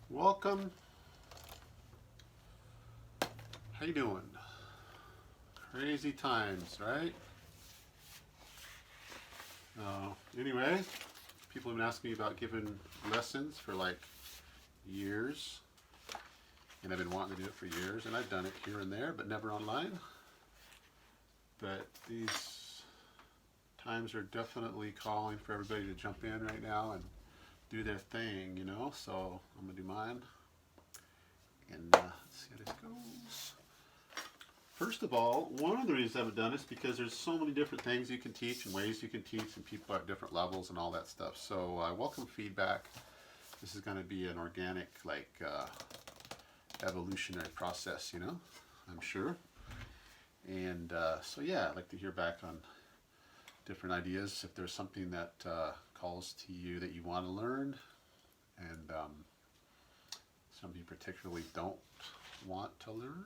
Welcome. How you doing? Crazy times, right? Anyway, people have been asking me about giving lessons for like years, and I've been wanting to do it for years, and I've done it here and there, but never online. But these times are definitely calling for everybody to jump in right now and do their thing, So I'm gonna do mine, and let's see how this goes. First of all, one of the reasons I haven't done it is because there's so many different things you can teach and ways you can teach, and people at different levels and all that stuff. So I welcome feedback. This is going to be an organic, evolutionary process, I'm sure. And so yeah, I'd like to hear back on different ideas. If there's something that calls to you that you want to learn, and something you particularly don't want to learn.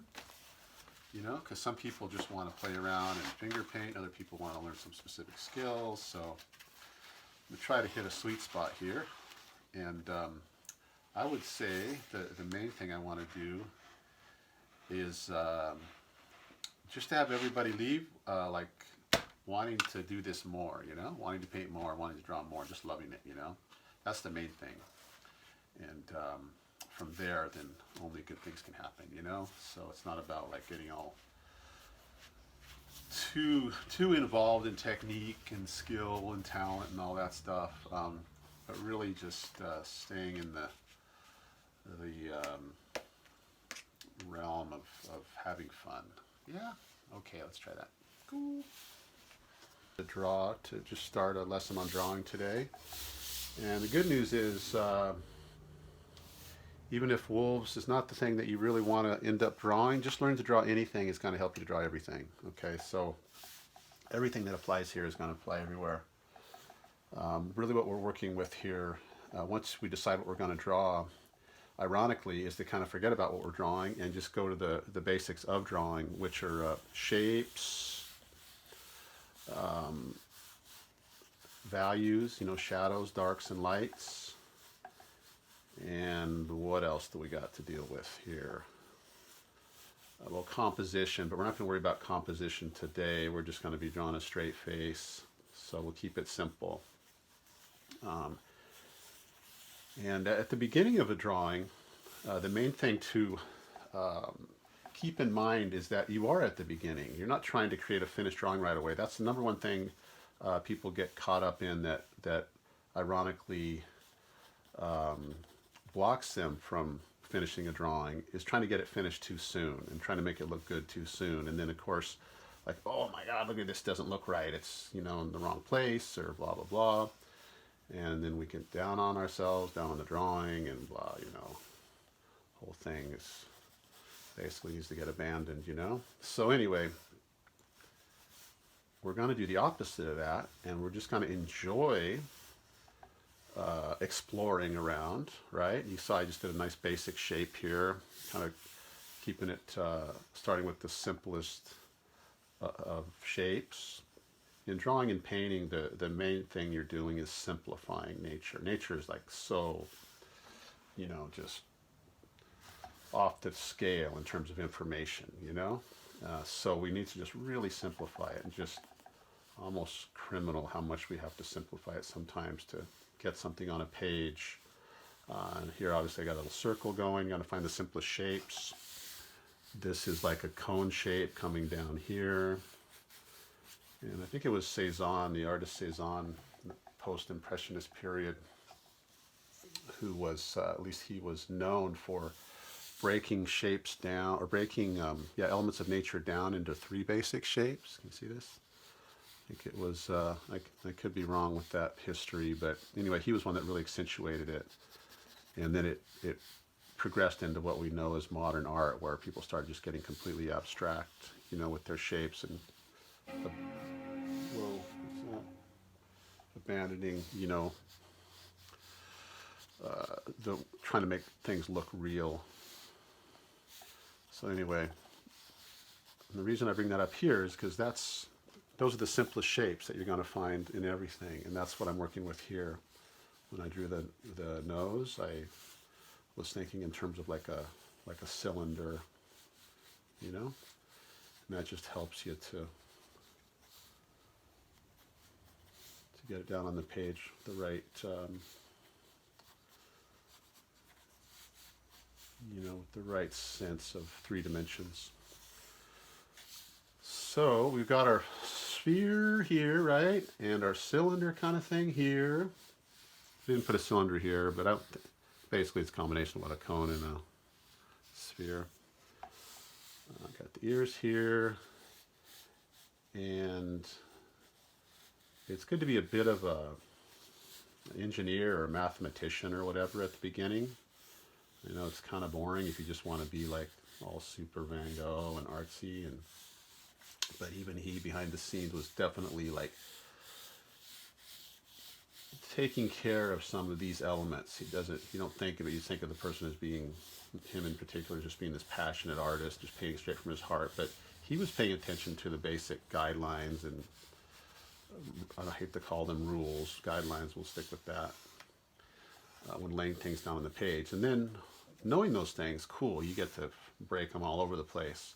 Because some people just want to play around and finger paint, other people want to learn some specific skills. So I'm going to try to hit a sweet spot here. And I would say the main thing I want to do is just to have everybody leave wanting to do this more, wanting to paint more, wanting to draw more, just loving it, That's the main thing. And from there, then only good things can happen, So it's not about getting all too involved in technique and skill and talent and all that stuff, but really just staying in the realm of having fun. Yeah. Okay, let's try that. Cool. To draw, to just start a lesson on drawing today, and the good news is. Even if wolves is not the thing that you really want to end up drawing, just learn to draw anything is going to help you to draw everything. Okay, so everything that applies here is going to apply everywhere. Really what we're working with here, once we decide what we're going to draw, ironically, is to kind of forget about what we're drawing and just go to the basics of drawing, which are shapes, values, shadows, darks, and lights. And what else do we got to deal with here? Well, composition, but we're not going to worry about composition today. We're just going to be drawing a straight face, so we'll keep it simple. And at the beginning of a drawing, the main thing to keep in mind is that you are at the beginning. You're not trying to create a finished drawing right away. That's the number one thing people get caught up in that ironically blocks them from finishing a drawing, is trying to get it finished too soon and trying to make it look good too soon. And then of course, oh my God, look at this, doesn't look right. It's, in the wrong place, or blah, blah, blah. And then we get down on ourselves, down on the drawing, and blah, whole thing is basically needs to get abandoned, So anyway, we're going to do the opposite of that, and we're just going to enjoy exploring around, right? You saw I just did a nice basic shape here, kind of keeping it, starting with the simplest of shapes. In drawing and painting, the main thing you're doing is simplifying nature. Nature is so, just off the scale in terms of information, So we need to just really simplify it, and just almost criminal how much we have to simplify it sometimes to get something on a page. And here obviously I got a little circle going. You got to find the simplest shapes. This is like a cone shape coming down here. And I think it was Cezanne, the artist Cezanne, post-impressionist period, who was, at least he was known for breaking shapes down, or breaking elements of nature down into three basic shapes. Can you see this? I think it was, I could be wrong with that history, but anyway, he was one that really accentuated it. And then it progressed into what we know as modern art, where people started just getting completely abstract, with their shapes, and abandoning, the trying to make things look real. So anyway, the reason I bring that up here is because those are the simplest shapes that you're going to find in everything, and that's what I'm working with here. When I drew the nose, I was thinking in terms of like a cylinder, you know, and that just helps you to get it down on the page the right, you know, with the right sense of 3 dimensions. So we've got our sphere here, right, and our cylinder kind of thing here. We didn't put a cylinder here, but basically it's a combination of what, a cone and a sphere. Got the ears here, and it's good to be a bit of an engineer or a mathematician or whatever at the beginning. I know it's kind of boring if you just want to be like all super Van Gogh and artsy, but even he behind the scenes was definitely like taking care of some of these elements. You don't think of it, you think of the person as being, him in particular, just being this passionate artist, just painting straight from his heart, but he was paying attention to the basic guidelines and, I hate to call them rules, guidelines, we'll stick with that, when laying things down on the page. And then knowing those things, cool, you get to break them all over the place,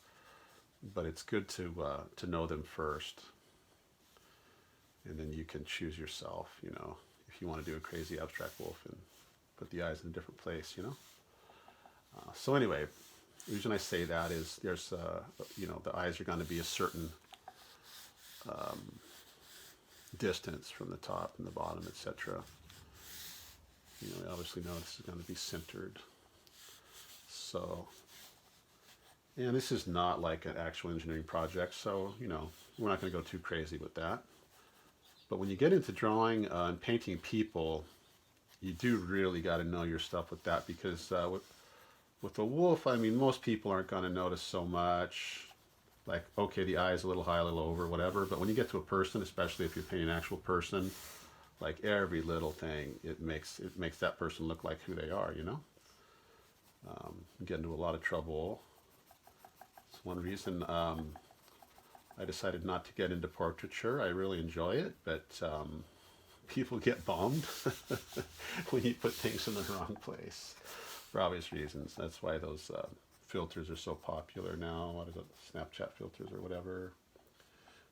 but it's good to know them first, and then you can choose yourself, you know, if you want to do a crazy abstract wolf and put the eyes in a different place, you know. So anyway, the reason I say that is there's, you know, the eyes are going to be a certain distance from the top and the bottom, etc. You know, we obviously know this is going to be centered. So, and this is not like an actual engineering project, so, you know, we're not going to go too crazy with that. But when you get into drawing and painting people, you do really got to know your stuff with that, because with a wolf, I mean, most people aren't going to notice so much. Like, okay, the eye is a little high, a little over, whatever. But when you get to a person, especially if you're painting an actual person, like every little thing, it makes that person look like who they are, you know? You get into a lot of trouble. It's one reason I decided not to get into portraiture. I really enjoy it, but people get bummed when you put things in the wrong place, for obvious reasons. That's why those filters are so popular now. What is it, Snapchat filters or whatever?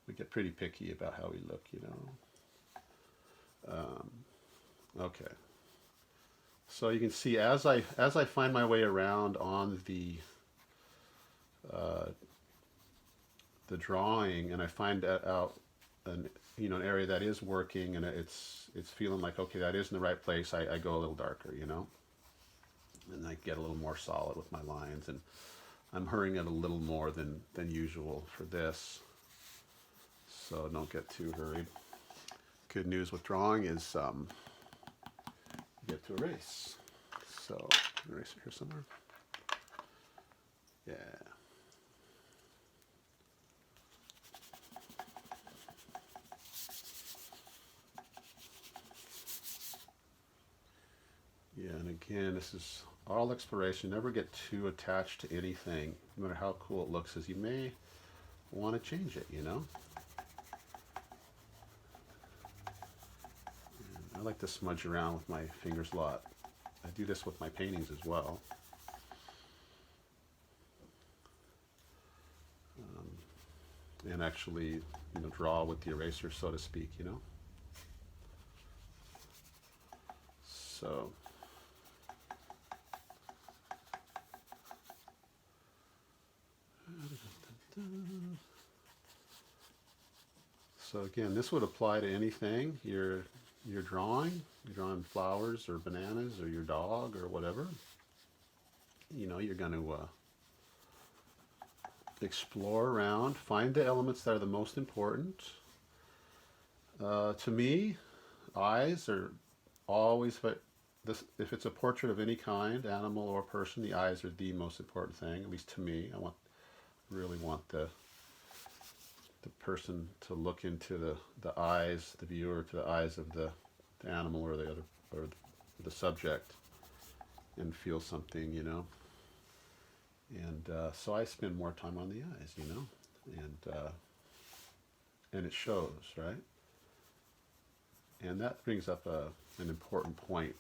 We get pretty picky about how we look, you know. Okay. So you can see as I find my way around on the drawing, and I find out an area that is working, and it's feeling like, okay, that is in the right place, I go a little darker, you know, and I get a little more solid with my lines, and I'm hurrying it a little more than usual for this, so don't get too hurried. Good news with drawing is you get to erase. So erase it here somewhere. Yeah. Yeah, and again, this is all exploration. Never get too attached to anything, no matter how cool it looks, as you may want to change it, you know? And I like to smudge around with my fingers a lot. I do this with my paintings as well. And actually, draw with the eraser, so to speak, you know? So... So again, this would apply to anything you're drawing. You're drawing flowers or bananas or your dog or whatever. You're going to explore around, find the elements that are the most important. To me, eyes are always, if it's a portrait of any kind, animal or person, the eyes are the most important thing, at least to me. I really want the person to look into the eyes, the viewer, to the eyes of the animal or the subject, and feel something, And so I spend more time on the eyes, and it shows, right? And that brings up an important point.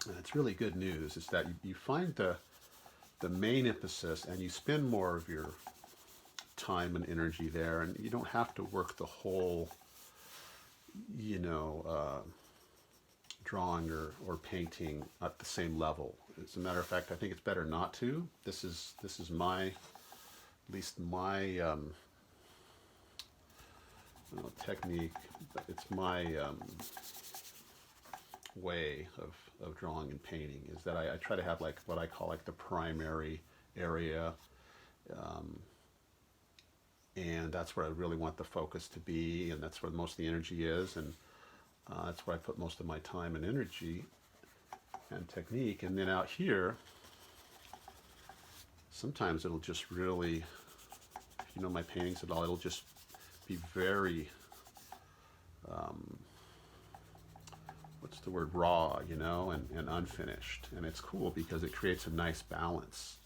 and it's really good news, is that you find the main emphasis and you spend more of your time and energy there, and you don't have to work the whole, you know, drawing or painting at the same level. As a matter of fact, I think it's better not to. This is my, at least my technique. It's my way of drawing and painting, is that I try to have like what I call like the primary area, and that's where I really want the focus to be, and that's where most of the energy is, and that's where I put most of my time and energy and technique. And then out here, sometimes it'll just really, if you know my paintings at all, it'll just be very, what's the word, raw, you know, and unfinished. And it's cool because it creates a nice balance.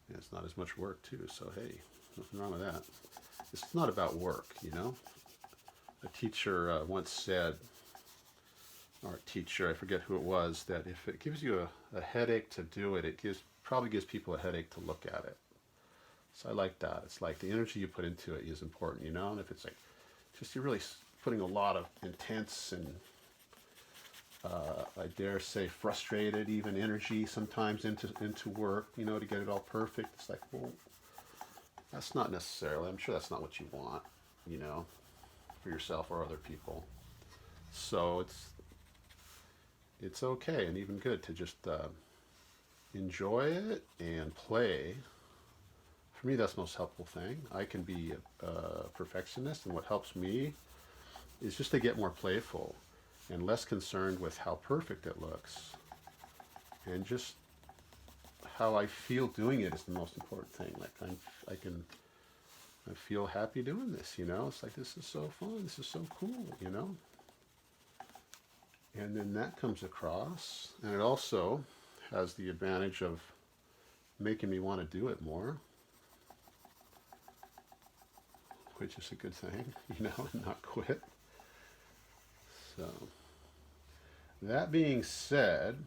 And it's not as much work too, so hey, nothing wrong with that. It's not about work, you know. A teacher once said, or a teacher, I forget who it was, that if it gives you a headache to do it, probably gives people a headache to look at it. So I like that. It's like the energy you put into it is important, you know. And if it's like just you're really putting a lot of intense and I dare say frustrated even energy sometimes into work, you know, to get it all perfect, it's like, well, that's not necessarily, I'm sure that's not what you want, you know, for yourself or other people. So it's okay and even good to just enjoy it and play. For me, that's the most helpful thing. I can be a perfectionist, and what helps me is just to get more playful and less concerned with how perfect it looks, and just how I feel doing it is the most important thing. Like I feel happy doing this, you know. It's like, this is so fun, this is so cool, you know. And then that comes across, and it also has the advantage of making me want to do it more, which is a good thing, you know, and not quit. So, that being said,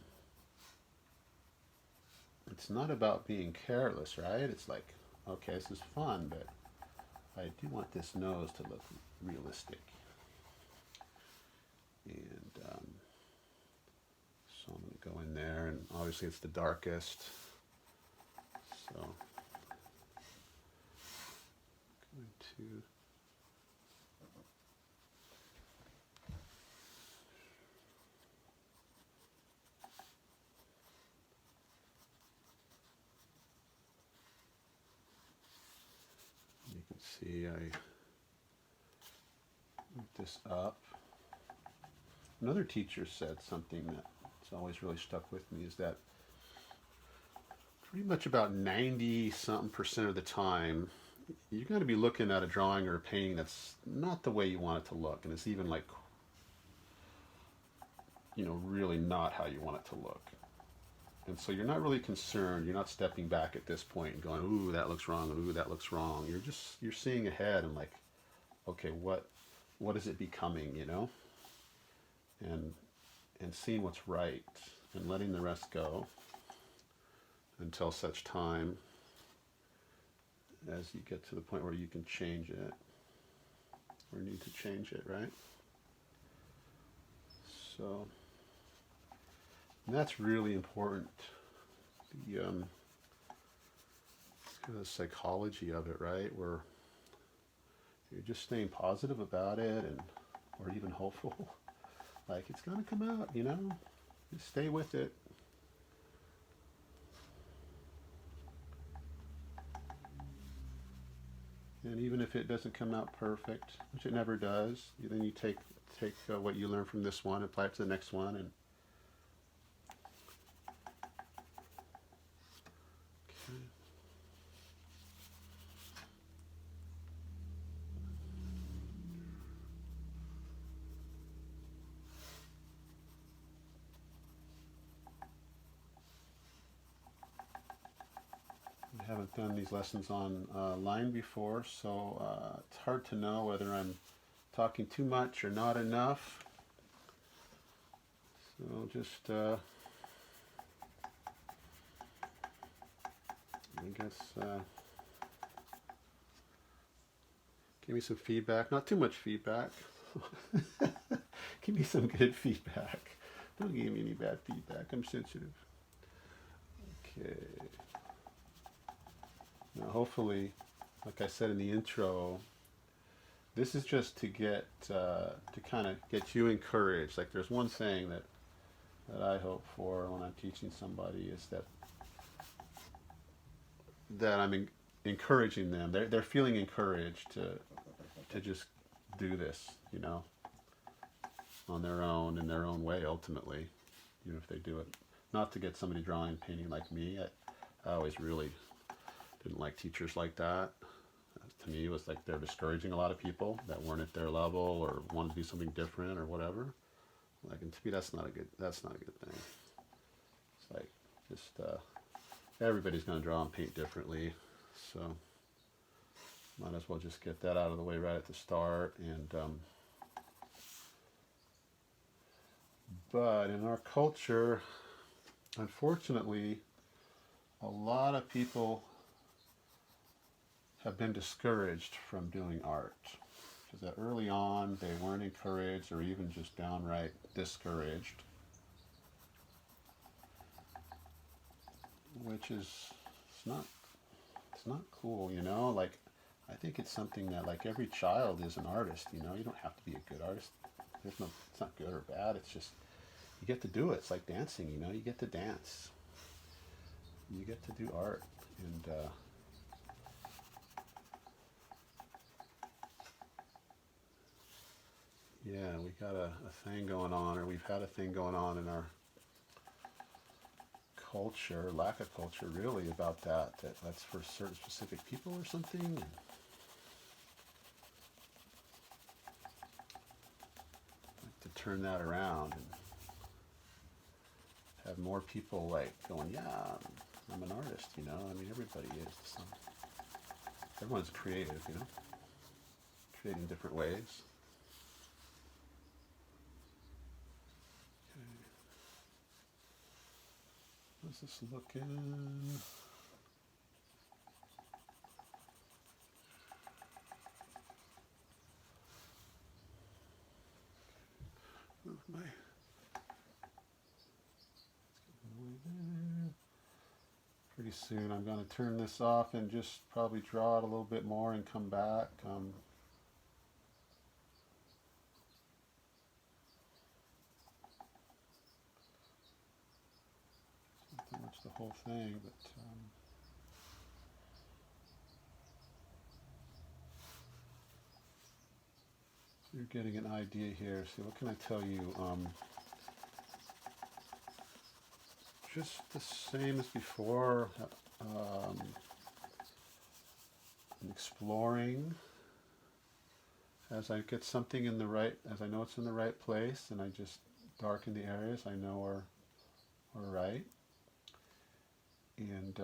it's not about being careless, right? It's like, okay, this is fun, but I do want this nose to look realistic. And so I'm going to go in there, and obviously it's the darkest. So, going to see, I moved this up. Another teacher said something that's always really stuck with me, is that pretty much about 90-something% of the time, you're going to be looking at a drawing or a painting that's not the way you want it to look. And it's even like, you know, really not how you want it to look. And so you're not really concerned. You're not stepping back at this point and going, ooh, that looks wrong, ooh, that looks wrong. You're seeing ahead and like, okay, what is it becoming, you know? And seeing what's right and letting the rest go until such time as you get to the point where you can change it or need to change it, right? So that's really important. The kind of the psychology of it, right? Where you're just staying positive about it, and or even hopeful. Like, it's gonna come out, you know? Just stay with it. And even if it doesn't come out perfect, which it never does, then you take what you learn from this one, apply it to the next one, and okay. I haven't done these lessons online before, so it's hard to know whether I'm talking too much or not enough. So just, I guess, give me some feedback. Not too much feedback. Give me some good feedback. Don't give me any bad feedback. I'm sensitive. Okay. Now, hopefully, like I said in the intro, this is just to get to kind of get you encouraged. Like, there's one thing that I hope for when I'm teaching somebody is that I'm encouraging them. They're feeling encouraged to just do this, you know, on their own, in their own way, ultimately, even if they do it. Not to get somebody drawing and painting like me. I always really didn't like teachers like that. To me, it was like they're discouraging a lot of people that weren't at their level or wanted to do something different or whatever. Like, and to me, that's not a good thing. It's like just everybody's going to draw and paint differently, so might as well just get that out of the way right at the start. And but in our culture, unfortunately, a lot of people have been discouraged from doing art. Because that early on, they weren't encouraged or even just downright discouraged. Which is, it's not cool, you know? Like, I think it's something that, like, every child is an artist, you know? You don't have to be a good artist. It's not good or bad, it's just, you get to do it. It's like dancing, you know? You get to dance. You get to do art. And, yeah, we got a thing going on, or we've had a thing going on in our culture, lack of culture really, about that's for certain specific people or something. And like to turn that around and have more people like going, yeah, I'm an artist, you know? I mean, everybody is. Everyone's creative, you know? Creating in different ways. How's this looking? Move my... Pretty soon I'm going to turn this off and just probably draw it a little bit more and come back. Not much the whole thing, but so you're getting an idea here. See, what can I tell you? Just the same as before. Exploring as I get something in the right, as I know it's in the right place, and I just darken the areas I know are right. And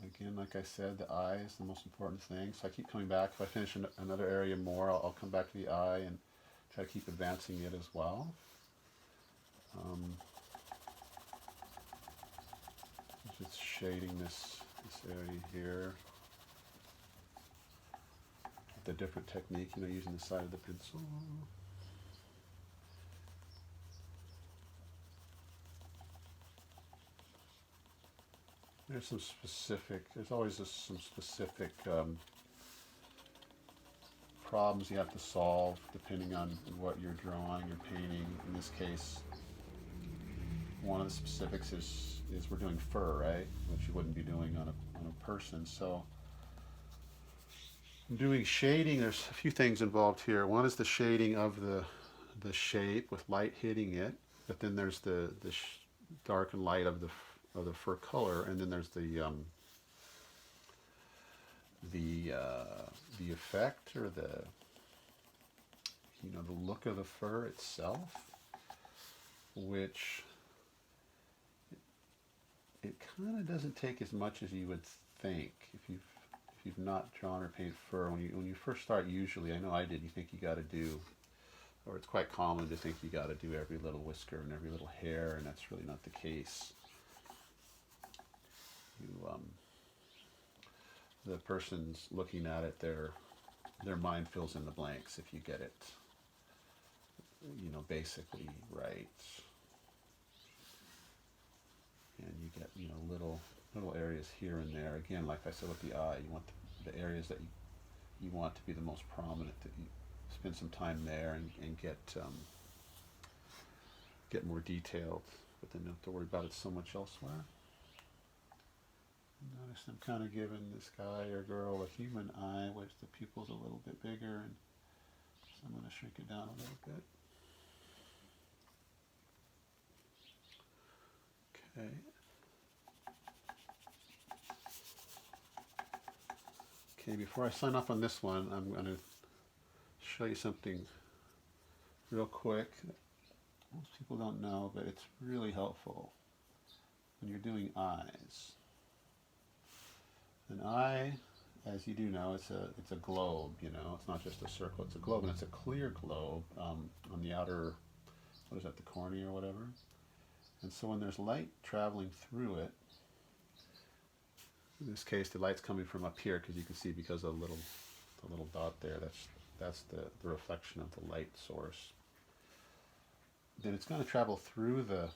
again, like I said, the eye is the most important thing. So I keep coming back. If I finish another area more, I'll come back to the eye and try to keep advancing it as well. Just shading this area here. The different technique, you know, using the side of the pencil. There's always some specific problems you have to solve depending on what you're drawing or painting. In this case, one of the specifics is we're doing fur, right? Which you wouldn't be doing on a person. So doing shading, there's a few things involved here. One is the shading of the shape with light hitting it, but then there's the dark and light of the fur color, and then there's the effect, or the look of the fur itself, which it kind of doesn't take as much as you would think if you've not drawn or painted fur. When you first start, usually, I know I did, you think you got to do or it's quite common to think you got to do every little whisker and every little hair, and that's really not the case. You, the person's looking at it, their mind fills in the blanks if you get it, basically right. And you get, little areas here and there. Again, like I said with the eye, you want the areas that you want to be the most prominent, that you spend some time there and get more detailed, but then don't have to worry about it so much elsewhere. Notice I'm kind of giving this guy or girl a human eye, which the pupil's a little bit bigger, and so I'm going to shrink it down a little bit. Okay. Okay, before I sign off on this one, I'm going to show you something real quick that most people don't know, but it's really helpful when you're doing eyes. An eye, as you do know, it's a globe, it's not just a circle, it's a globe, and it's a clear globe on the outer, what is that, the cornea or whatever. And so when there's light traveling through it, in this case the light's coming from up here, because you can see, because of the little dot there, that's the reflection of the light source. Then it's going to travel through the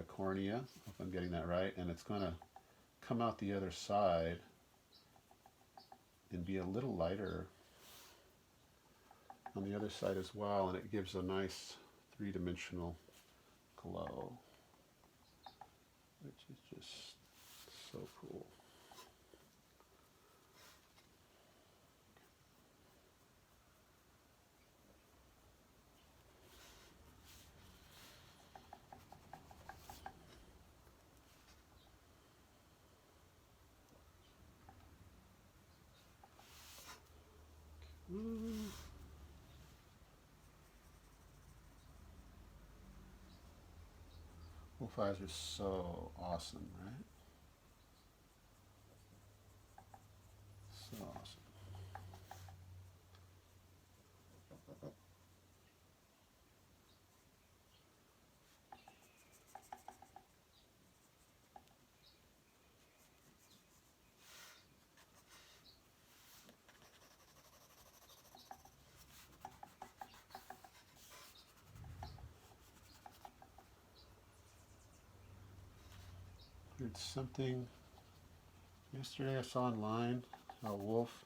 cornea, if I'm getting that right, and it's going to come out the other side and be a little lighter on the other side as well, and it gives a nice three-dimensional glow, which is just so cool. Wolf eyes are so awesome, right? So awesome. Heard something yesterday I saw online, a wolf,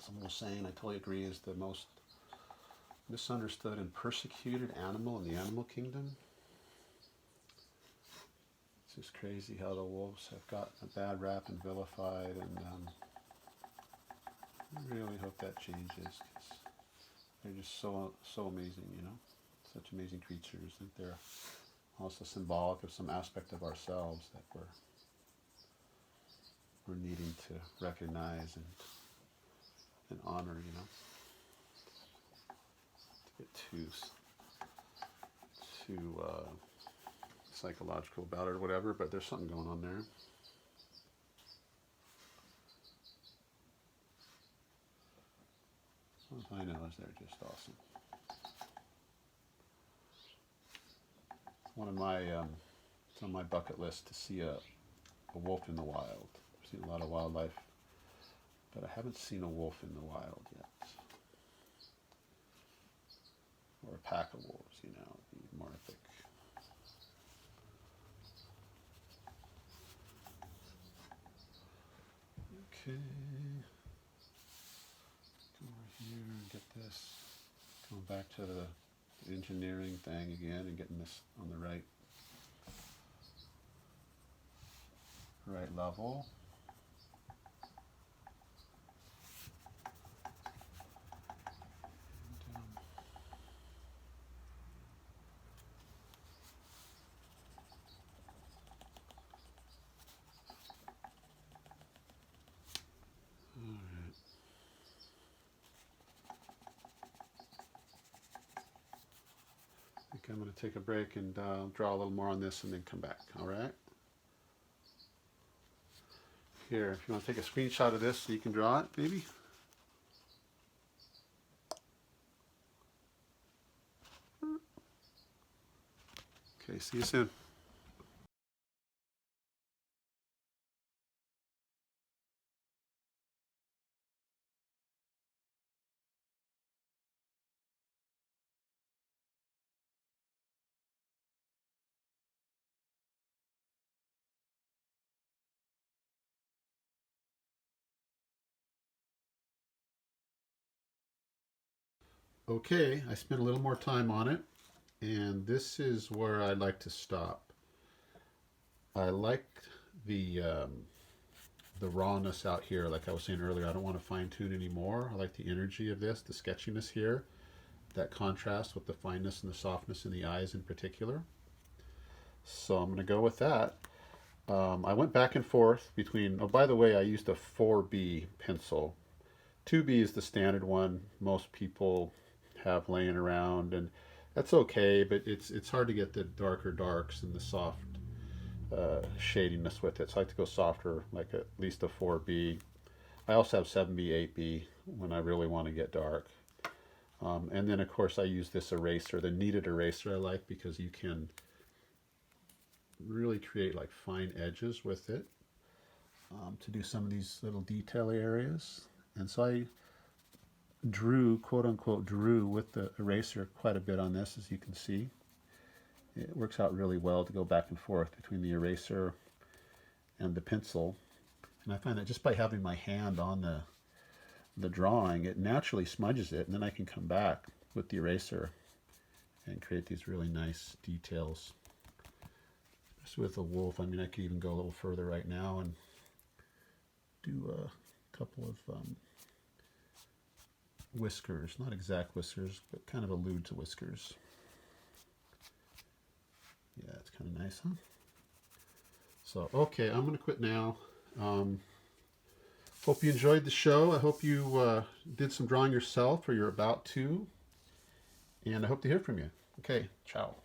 someone was saying, I totally agree, is the most misunderstood and persecuted animal in the animal kingdom. It's just crazy how the wolves have got a bad rap and vilified, and I really hope that changes, because they're just so amazing, such amazing creatures, and they're also symbolic of some aspect of ourselves that we're needing to recognize and honor, to get too psychological about it or whatever, but there's something going on there. All I know is they're just awesome. One of my, it's on my bucket list to see a wolf in the wild. I've seen a lot of wildlife, but I haven't seen a wolf in the wild yet. Or a pack of wolves, be more epic. Okay. Come over here and get this. Going back to the engineering thing again and getting this on the right level. I'm going to take a break and draw a little more on this and then come back, all right? Here, if you want to take a screenshot of this so you can draw it, maybe. Okay, see you soon. Okay, I spent a little more time on it, and this is where I like to stop. I like the the rawness out here, like I was saying earlier. I don't want to fine tune anymore. I like the energy of this, the sketchiness here, that contrast with the fineness and the softness in the eyes in particular. So I'm going to go with that. I went back and forth between, oh, by the way, I used a 4B pencil. 2B is the standard one most people have laying around, and that's okay, but it's hard to get the darker darks and the soft shadiness with it. So I like to go softer, like at least a 4B. I also have 7B, 8B when I really want to get dark. And then, of course, I use this eraser, the kneaded eraser I like because you can really create like fine edges with it to do some of these little detail areas. And so I drew, quote unquote, drew with the eraser quite a bit on this, as you can see. It works out really well to go back and forth between the eraser and the pencil. And I find that just by having my hand on the drawing, it naturally smudges it, and then I can come back with the eraser and create these really nice details. Just with a wolf, I mean, I could even go a little further right now and do a couple of whiskers, not exact whiskers, but kind of allude to whiskers. Yeah, it's kind of nice, huh? So, okay, I'm going to quit now. Hope you enjoyed the show. I hope you did some drawing yourself, or you're about to. And I hope to hear from you. Okay, ciao.